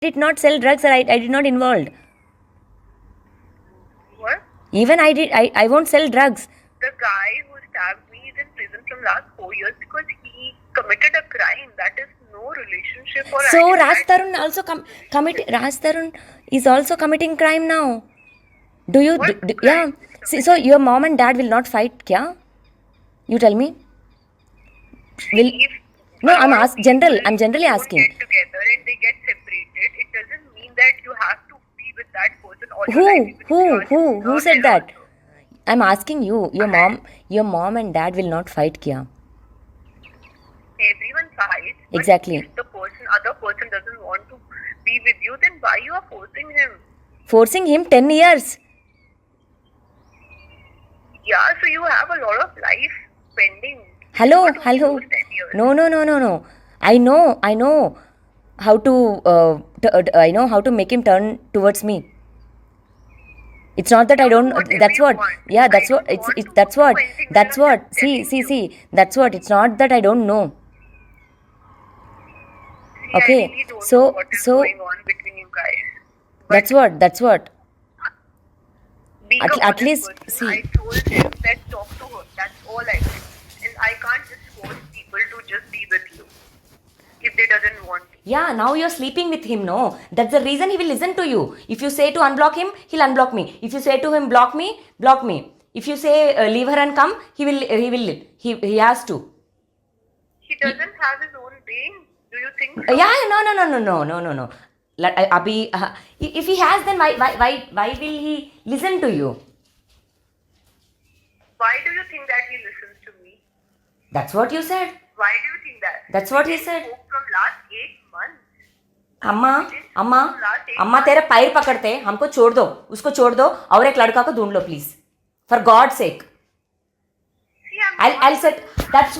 did not sell drugs, or I did not involved. What? Even I won't sell drugs. The guy who stabbed me is in prison from last 4 years because he committed a crime. That is no relationship or So identity. Raj Tarun also Raj Tarun is also committing crime now. Do you? What Yeah. crime is See, so your mom and dad will not fight, kya? You tell me. Will If no? a I'm lot of general. people I'm generally don't asking. get together and they get separated, it doesn't mean that you have to be with that person all your life. Even if you are just Who learn said it that? also. I'm asking you. Your mom and dad will not fight, kya? Everyone fights, but Exactly. if the other person doesn't want to be with you, then why you are forcing him? Forcing him 10 years. Yeah, so you have a lot of life pending. Hello. Not only those 10 years. No. I know how to. I know how to make him turn towards me. It's not that I You do don't. whatever That's you what. want. Yeah, I that's what. don't want to That's do what. anything with That's it. I'm what. just telling you. See. That's what. It's not that I don't know. See, I Okay. really don't know what is So going on between you guys. But that's what. being At a honest least person, see. I told him that talk to her. That's all I did. And I can't just force people to just be with you if they doesn't want to. Yeah, now you're sleeping with him, no? That's the reason he will listen to you. If you say to unblock him, he'll unblock me. If you say to him, block me, block me. If you say leave her and come, he has to. He doesn't have his own brain. Do you think so? Yeah, no. Abhi, if he has, then why will he listen to you? Why do you think that he listens to me? That's what you said. Why do you think that? That's what he We said. spoke from last 8 months. अम्मा तेरा पैर पकड़ते हमको छोड़ दो उसको छोड़ दो और एक लड़का को ढूंढ लो please for God sake See, I'm I'll set. That's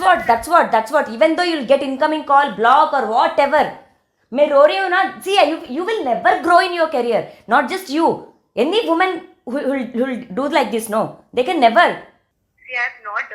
what. Even though you'll get incoming call, block or whatever. मैं रो रही हूँ ना. See, you will never grow in your career. Not just you. Any woman who'll do like this, no, they can never. See, I have not done